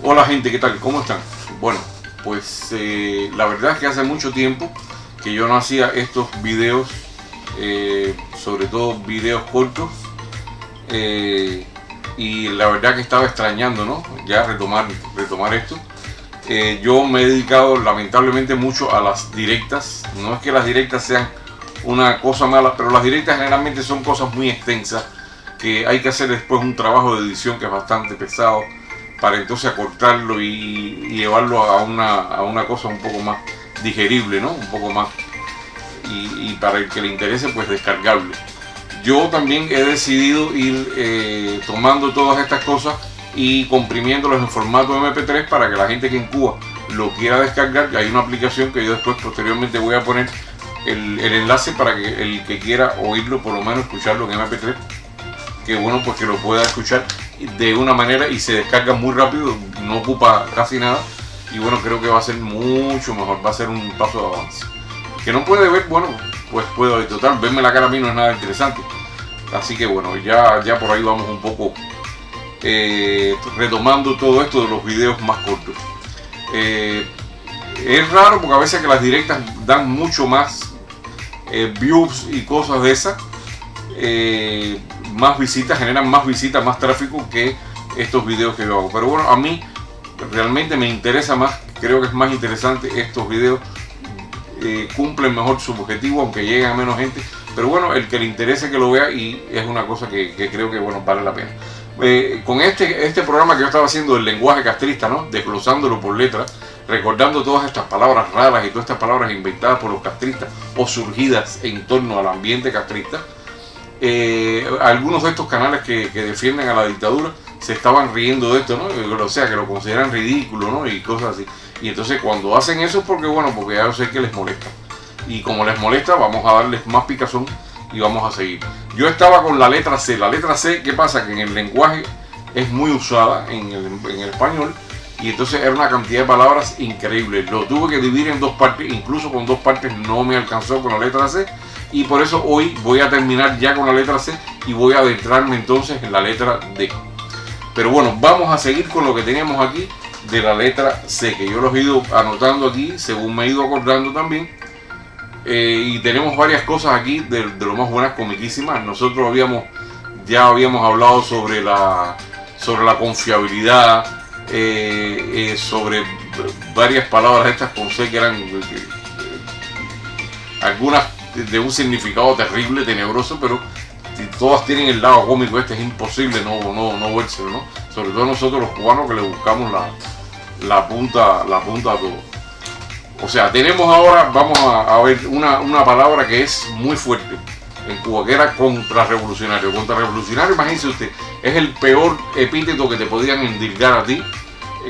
Hola gente, ¿qué tal? ¿Cómo están? Bueno, pues la verdad es que hace mucho tiempo que yo no hacía estos videos, sobre todo videos cortos, y la verdad que estaba extrañando, ¿no? Ya retomar esto. Yo me he dedicado lamentablemente mucho a las directas. No es que las directas sean una cosa mala, pero las directas generalmente son cosas muy extensas que hay que hacer después un trabajo de edición que es bastante pesado para entonces acortarlo y llevarlo a una cosa un poco más digerible, ¿no? Un poco más y para el que le interese, pues descargable. Yo también he decidido ir tomando todas estas cosas y comprimiéndolos en formato MP3 para que la gente que en Cuba lo quiera descargar. Hay una aplicación que yo después posteriormente voy a poner el enlace para que el que quiera oírlo, por lo menos escucharlo en MP3, que bueno, pues que lo pueda escuchar de una manera y se descarga muy rápido, no ocupa casi nada y bueno, creo que va a ser mucho mejor, va a ser un paso de avance. Que no puede ver, bueno, pues puedo, en total, verme la cara a mí no es nada interesante, así que bueno, ya por ahí vamos un poco retomando todo esto de los videos más cortos. Es raro porque a veces que las directas dan mucho más views y cosas de esas, más visitas, generan más visitas, más tráfico que estos videos que yo hago. Pero bueno, a mí realmente me interesa más, creo que es más interesante estos videos, cumplen mejor su objetivo, aunque lleguen a menos gente. Pero bueno, el que le interese que lo vea y es una cosa que creo que bueno, vale la pena. Con este programa que yo estaba haciendo del lenguaje castrista, ¿no? Desglosándolo por letras, recordando todas estas palabras raras y todas estas palabras inventadas por los castristas o surgidas en torno al ambiente castrista. Algunos de estos canales que defienden a la dictadura se estaban riendo de esto, ¿no? O sea, que lo consideran ridículo, ¿no? Y cosas así. Y entonces cuando hacen eso es porque, bueno, porque ya yo sé que les molesta. Y como les molesta, vamos a darles más picazón y vamos a seguir. Yo estaba con la letra C. La letra C, ¿qué pasa? Que en el lenguaje es muy usada en el español. Y entonces era una cantidad de palabras increíble. Lo tuve que dividir en dos partes. Incluso con dos partes no me alcanzó con la letra C. Y por eso hoy voy a terminar ya con la letra C y voy a adentrarme entonces en la letra D. Pero bueno, vamos a seguir con lo que teníamos aquí de la letra C, que yo los he ido anotando aquí según me he ido acordando también. Y tenemos varias cosas aquí de lo más buenas, comiquísimas. Nosotros ya habíamos hablado sobre la confiabilidad, sobre varias palabras estas con C que eran algunas de un significado terrible, tenebroso, pero todas tienen el lado cómico. Es imposible no vérselo, ¿no? Sobre todo nosotros los cubanos que le buscamos la punta a todo. O sea, tenemos ahora, vamos a ver una palabra que es muy fuerte en Cuba, que era contrarrevolucionario. Contrarrevolucionario, imagínese usted, es el peor epíteto que te podían endilgar a ti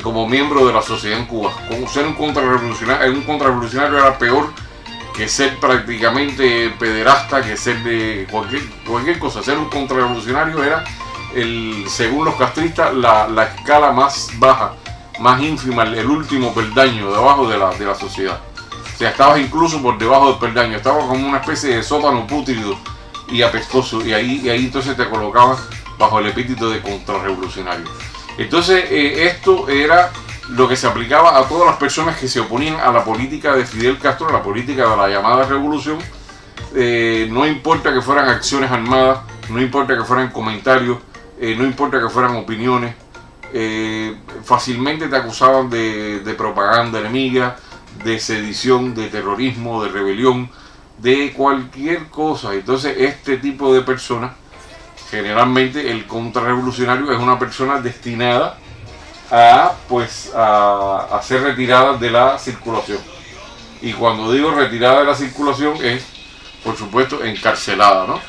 como miembro de la sociedad en Cuba. Como ser un contrarrevolucionario era peor que ser prácticamente pederasta, que ser de cualquier cosa. Ser un contrarrevolucionario era, según los castristas, la escala más baja, más ínfima, el último peldaño debajo de la sociedad. O sea, estabas incluso por debajo del peldaño, estabas como una especie de sótano pútrido y apestoso, y ahí entonces te colocabas bajo el epíteto de contrarrevolucionario. Entonces esto era lo que se aplicaba a todas las personas que se oponían a la política de Fidel Castro, a la política de la llamada revolución. No importa que fueran acciones armadas, no importa que fueran comentarios, no importa que fueran opiniones, fácilmente te acusaban de propaganda enemiga, de sedición, de terrorismo, de rebelión, de cualquier cosa. Entonces este tipo de personas, generalmente el contrarrevolucionario es una persona destinada a ser retirada de la circulación. Y cuando digo retirada de la circulación es, por supuesto, encarcelada, ¿no?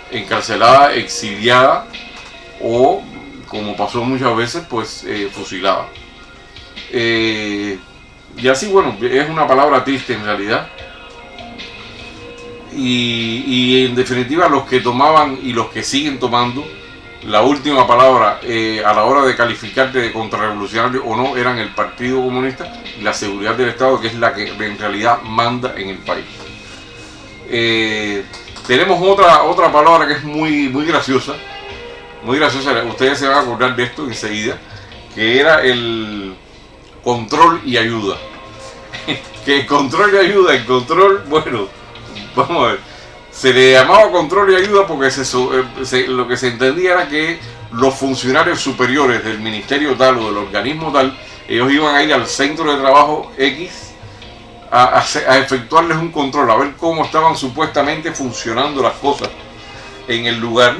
Encarcelada, exiliada o, como pasó muchas veces, pues fusilada. Y así, bueno, es una palabra triste en realidad. Y en definitiva, los que tomaban y los que siguen tomando la última palabra a la hora de calificarte de contrarrevolucionario o no eran el Partido Comunista y la seguridad del Estado, que es la que en realidad manda en el país. Tenemos otra palabra que es muy graciosa, ustedes se van a acordar de esto enseguida, que era el control y ayuda. Que control y ayuda, el control, bueno, vamos a ver, se le llamaba control y ayuda porque lo que se entendía era que los funcionarios superiores del ministerio tal o del organismo tal, ellos iban a ir al centro de trabajo X a efectuarles un control, a ver cómo estaban supuestamente funcionando las cosas en el lugar,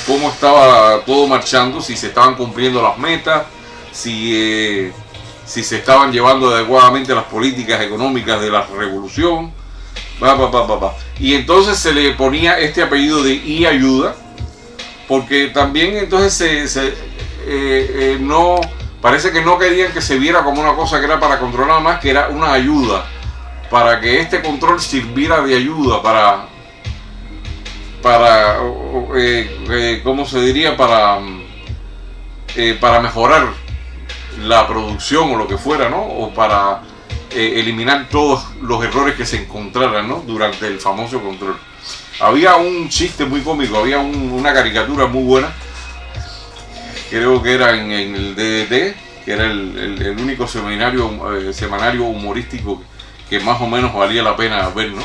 cómo estaba todo marchando, si se estaban cumpliendo las metas, si se estaban llevando adecuadamente las políticas económicas de la revolución, y entonces se le ponía este apellido de y ayuda, porque también entonces no parece que no querían que se viera como una cosa que era para controlar más, que era una ayuda, para que este control sirviera de ayuda ¿cómo se diría? Para mejorar la producción o lo que fuera, ¿no? O para eliminar todos los errores que se encontraran, ¿no? Durante el famoso control. Había un chiste muy cómico, había una caricatura muy buena, creo que era en el DDT, que era el único semanario humorístico que más o menos valía la pena ver, ¿no?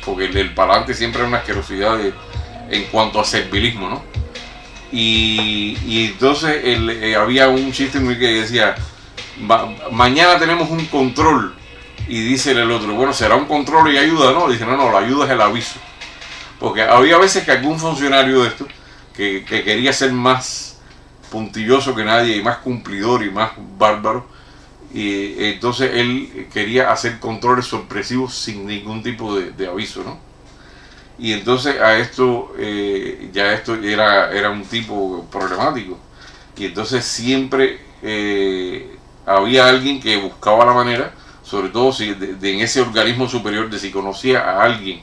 Porque el Palante siempre era una asquerosidad en cuanto a servilismo, ¿no? Y entonces había un chiste muy que decía, mañana tenemos un control, y dice el otro, bueno, será un control y ayuda, ¿no? Dice, no, la ayuda es el aviso. Porque había veces que algún funcionario de esto que quería ser más puntilloso que nadie y más cumplidor y más bárbaro, y entonces él quería hacer controles sorpresivos sin ningún tipo de aviso, ¿no? Y entonces esto era un tipo problemático, y entonces siempre había alguien que buscaba la manera, sobre todo en ese organismo superior, de si conocía a alguien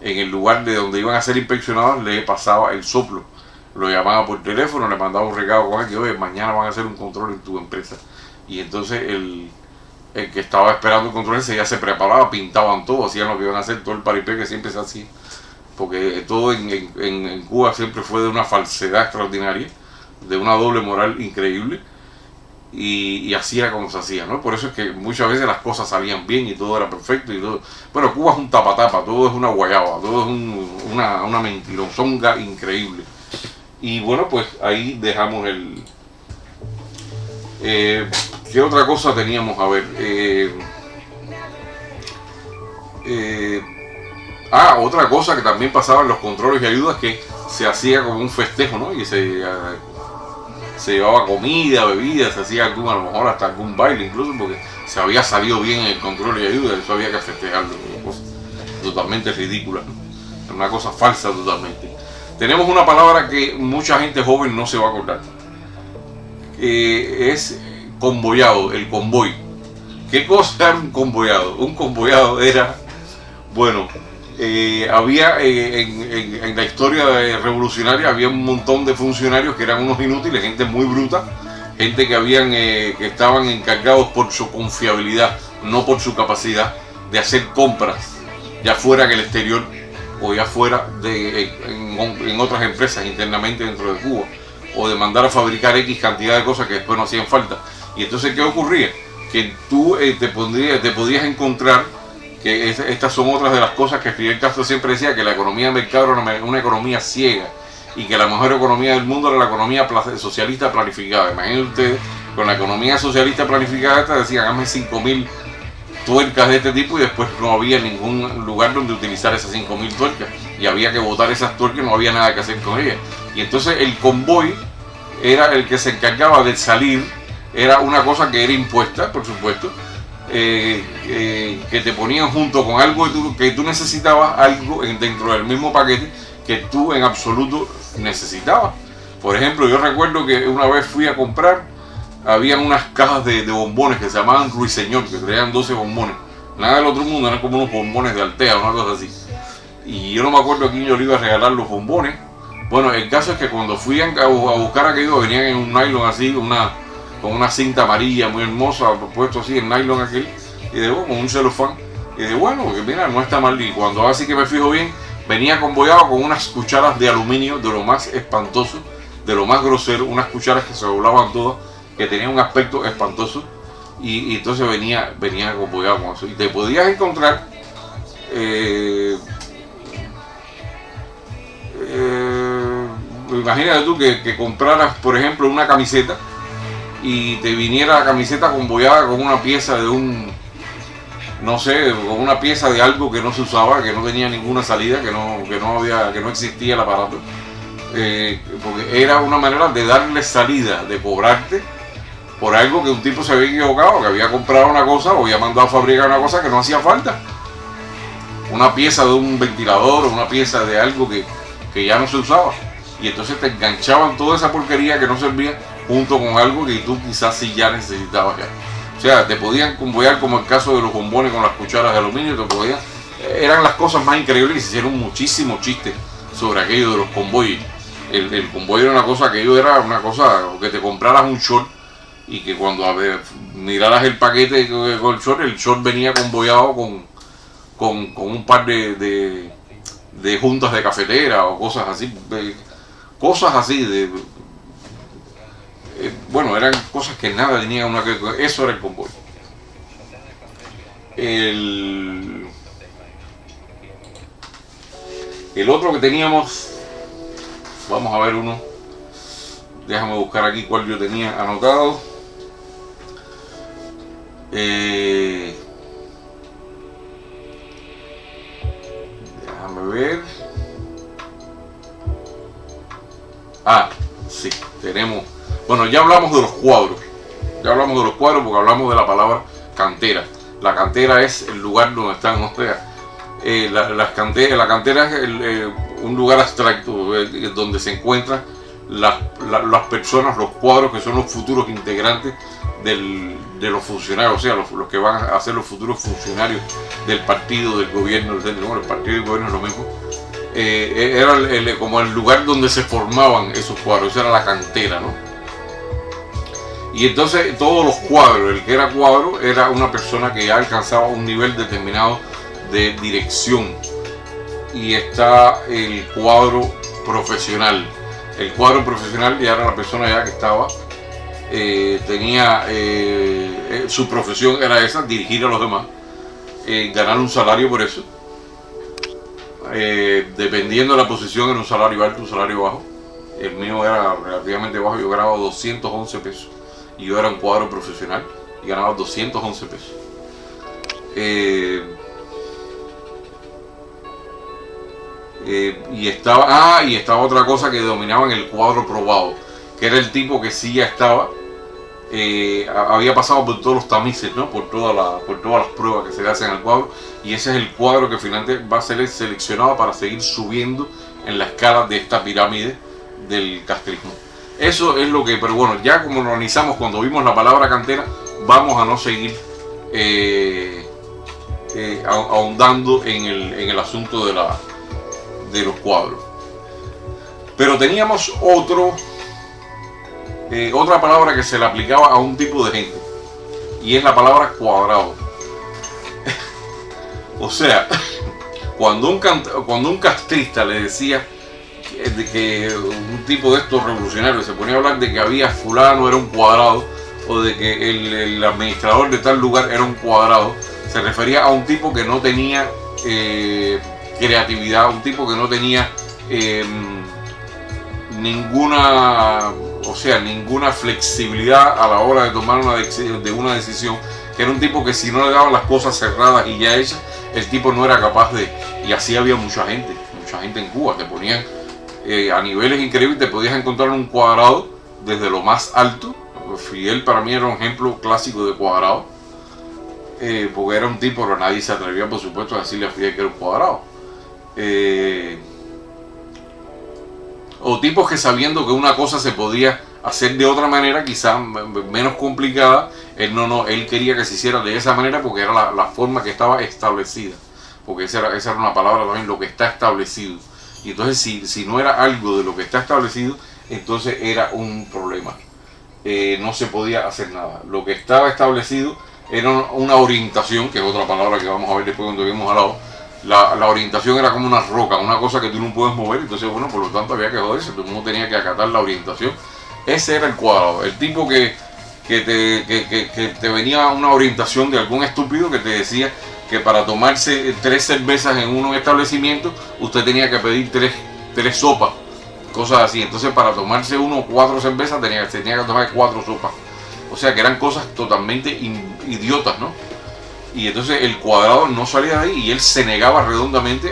en el lugar de donde iban a ser inspeccionados, le pasaba el soplo, lo llamaba por teléfono, le mandaba un recado con él que, oye, mañana van a hacer un control en tu empresa. Y entonces el que estaba esperando el control ese ya se preparaba, pintaban todo, hacían lo que iban a hacer, todo el paripé que siempre se hacía, porque todo en Cuba siempre fue de una falsedad extraordinaria, de una doble moral increíble, y así era como se hacía, ¿no? Por eso es que muchas veces las cosas salían bien y todo era perfecto y todo. Bueno, Cuba es un tapatapa, todo es una guayaba, todo es una mentirosonga increíble. Y bueno, pues ahí dejamos ¿qué otra cosa teníamos? A ver, otra cosa que también pasaba en los controles y ayudas, que se hacía como un festejo, ¿no? Y se llevaba comida, bebida, se hacía a lo mejor hasta algún baile incluso, porque se había salido bien en el control y ayuda, eso había que festejarlo, una cosa totalmente ridícula, ¿no? Una cosa falsa totalmente. Tenemos una palabra que mucha gente joven no se va a acordar, es convoyado, el convoy. ¿Qué cosa era un convoyado? Un convoyado era, bueno, había en la historia revolucionaria había un montón de funcionarios que eran unos inútiles, gente muy bruta, gente que estaban encargados por su confiabilidad, no por su capacidad de hacer compras, ya fuera en el exterior o ya fuera en otras empresas internamente dentro de Cuba, o de mandar a fabricar X cantidad de cosas que después no hacían falta. Y entonces, ¿qué ocurría? Que tú te podías encontrar, que estas son otras de las cosas que Fidel Castro siempre decía, que la economía de mercado era una economía ciega, y que la mejor economía del mundo era la economía socialista planificada. Imagínense ustedes, con la economía socialista planificada decían, hágame 5.000 tuercas de este tipo, y después no había ningún lugar donde utilizar esas 5.000 tuercas, y había que botar esas tuercas, no había nada que hacer con ellas. Y entonces el convoy era el que se encargaba de salir, era una cosa que era impuesta, por supuesto, que te ponían junto con algo que tú necesitabas, algo dentro del mismo paquete que tú en absoluto necesitabas. Por ejemplo, yo recuerdo que una vez fui a comprar, habían unas cajas de bombones que se llamaban Ruiseñor, que traían 12 bombones, nada del otro mundo, eran como unos bombones de Altea, una cosa así, y yo no me acuerdo a quién yo le iba a regalar los bombones. Bueno, el caso es que cuando fui a buscar aquello, venían en un nylon así, con una cinta amarilla muy hermosa, puesto así en nylon aquel, y de con un celofán, y de bueno, porque mira, no está mal. Y cuando así que me fijo bien, venía convoyado con unas cucharas de aluminio de lo más espantoso, de lo más grosero, unas cucharas que se doblaban todas, que tenía un aspecto espantoso, y entonces venía convoyado con eso. Y te podías encontrar imagínate tú que compraras, por ejemplo, una camiseta y te viniera la camiseta convoyada con una pieza de un, no sé, con una pieza de algo que no se usaba, que no tenía ninguna salida, que no existía el aparato, porque era una manera de darle salida, de cobrarte por algo que un tipo se había equivocado, que había comprado una cosa o había mandado a fabricar una cosa que no hacía falta, una pieza de un ventilador o una pieza de algo que ya no se usaba, y entonces te enganchaban toda esa porquería que no servía junto con algo que tú quizás sí ya necesitabas ya. O sea, te podían convoyar, como el caso de los bombones con las cucharas de aluminio, eran las cosas más increíbles, y se hicieron muchísimos chistes sobre aquello de los convoyes. El convoy era una cosa, que te compraras un short y que cuando miraras el paquete con el short venía convoyado con un par de juntas de cafetera o cosas así, bueno, eran cosas que nada tenían eso era el convoy. El otro que teníamos, vamos a ver uno, déjame buscar aquí cuál yo tenía anotado. Déjame ver. Sí, tenemos. Bueno, ya hablamos de los cuadros. Porque hablamos de la palabra cantera. La cantera es el lugar donde están, o sea, la cantera es un lugar abstracto donde se encuentran las personas, los cuadros que son los futuros integrantes de los funcionarios, o sea, los que van a ser los futuros funcionarios del partido, del gobierno, el partido y el gobierno es lo mismo. Era como el lugar donde se formaban esos cuadros, esa era la cantera, ¿no? Y entonces todos los cuadros, el que era cuadro era una persona que ya alcanzaba un nivel determinado de dirección. Y está el cuadro profesional. El cuadro profesional ya era la persona ya que estaba, tenía su profesión era esa, dirigir a los demás, ganar un salario por eso. Dependiendo de la posición, en un salario alto, un salario bajo. El mío era relativamente bajo, yo ganaba 211 pesos. Y yo era un cuadro profesional y ganaba 211 pesos. Y estaba otra cosa que dominaban el cuadro probado, que era el tipo que sí ya estaba, había pasado por todos los tamices, ¿no? por todas las pruebas que se le hacen al cuadro, y ese es el cuadro que finalmente va a ser seleccionado para seguir subiendo en la escala de esta pirámide del castrismo. Eso es lo que, pero bueno, ya como lo analizamos cuando vimos la palabra cantera, vamos a no seguir ahondando en el asunto de los cuadros. Pero teníamos otra palabra que se le aplicaba a un tipo de gente, y es la palabra cuadrado. O sea, cuando un castrista le decía que un tipo de estos revolucionarios se ponía a hablar de que había fulano era un cuadrado, o de que el administrador de tal lugar era un cuadrado, se refería a un tipo que no tenía creatividad, un tipo que no tenía ninguna flexibilidad a la hora de tomar una decisión, que era un tipo que si no le daban las cosas cerradas y ya hechas, el tipo no era capaz de. Y así había mucha gente en Cuba, te ponían a niveles increíbles, te podías encontrar un cuadrado desde lo más alto. Fidel para mí era un ejemplo clásico de cuadrado, porque era un tipo, pero nadie se atrevía por supuesto a decirle a Fidel que era un cuadrado. O tipos que sabiendo que una cosa se podía hacer de otra manera, quizás menos complicada, él quería que se hiciera de esa manera porque era la forma que estaba establecida, porque esa era una palabra también, lo que está establecido. Y entonces si no era algo de lo que está establecido, entonces era un problema, no se podía hacer nada. Lo que estaba establecido era una orientación, que es otra palabra que vamos a ver después cuando lleguemos al lado. La orientación era como una roca, una cosa que tú no puedes mover, entonces bueno, por lo tanto había que joderse, todo el mundo tenía que acatar la orientación. Ese era el cuadrado, el tipo que que te venía una orientación de algún estúpido que te decía que para tomarse 3 cervezas en un establecimiento usted tenía que pedir 3 sopas, cosas así. Entonces para tomarse 4 cervezas tenía que tomar 4 sopas. O sea que eran cosas totalmente idiotas, ¿no? Y entonces el Cuadrado no salía de ahí y él se negaba redondamente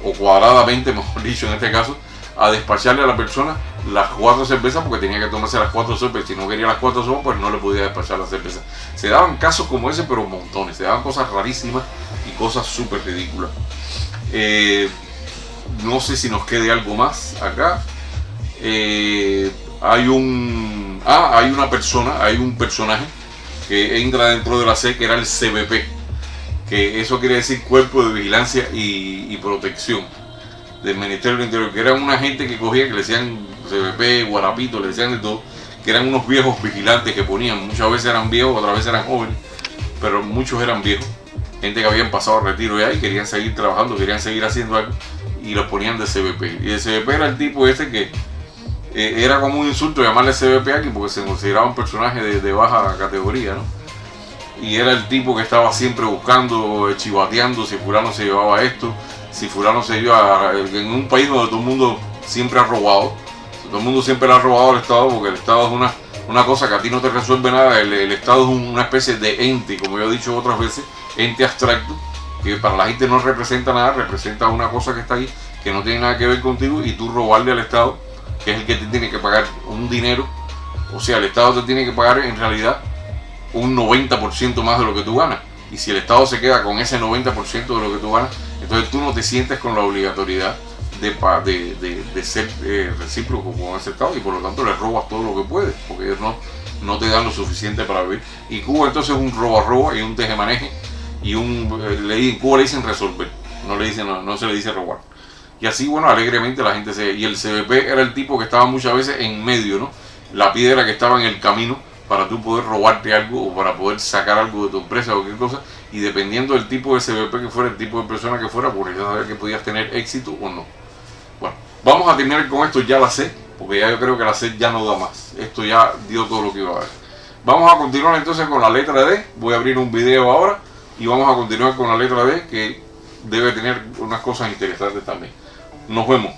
o cuadradamente, mejor dicho en este caso, a despacharle a la persona las 4 cervezas, porque tenía que tomarse las 4 sopas. Si no quería las 4 sopas, pues no le podía despachar las cervezas. Se daban casos como ese, pero montones. Se daban cosas rarísimas y cosas súper ridículas. No sé si nos quede algo más acá. Hay un personaje que entra dentro de la C, que era el CBP, que eso quiere decir Cuerpo de Vigilancia y Protección del Ministerio del Interior, que eran una gente que cogía, que le decían CBP, Guarapito, le decían de todo, que eran unos viejos vigilantes que ponían, muchas veces eran viejos, otras veces eran jóvenes, pero muchos eran viejos, gente que habían pasado a retiro ya y querían seguir trabajando, querían seguir haciendo algo, y los ponían de CBP. Y el CBP era el tipo este que era como un insulto llamarle CBP aquí, porque se consideraba un personaje de baja categoría, ¿no? Y era el tipo que estaba siempre buscando, chivateando si fulano se llevaba esto, si fulano se iba en un país donde todo el mundo siempre ha robado, todo el mundo siempre le ha robado al Estado, porque el Estado es una cosa que a ti no te resuelve nada. El Estado es una especie de ente, como yo he dicho otras veces, ente abstracto, que para la gente no representa nada, representa una cosa que está ahí, que no tiene nada que ver contigo, y tú robarle al Estado, que es el que te tiene que pagar un dinero. O sea, el Estado te tiene que pagar en realidad un 90% más de lo que tú ganas. Y si el Estado se queda con ese 90% de lo que tú ganas, entonces tú no te sientes con la obligatoriedad de ser recíproco con ese Estado, y por lo tanto le robas todo lo que puedes, porque ellos no te dan lo suficiente para vivir. Y Cuba entonces es un roba y un tejemaneje, y en Cuba le dicen resolver, no se le dice robar. Y así, bueno, alegremente la gente y el CBP era el tipo que estaba muchas veces en medio, ¿no? La piedra que estaba en el camino para tú poder robarte algo o para poder sacar algo de tu empresa o cualquier cosa, y dependiendo del tipo de CBP que fuera, el tipo de persona que fuera, por eso saber que podías tener éxito o no. Bueno, vamos a terminar con esto, ya la sé, porque ya yo creo que la C ya no da más. Esto ya dio todo lo que iba a dar. Vamos a continuar entonces con la letra D. Voy a abrir un video ahora y vamos a continuar con la letra D, que debe tener unas cosas interesantes también. Nos vemos.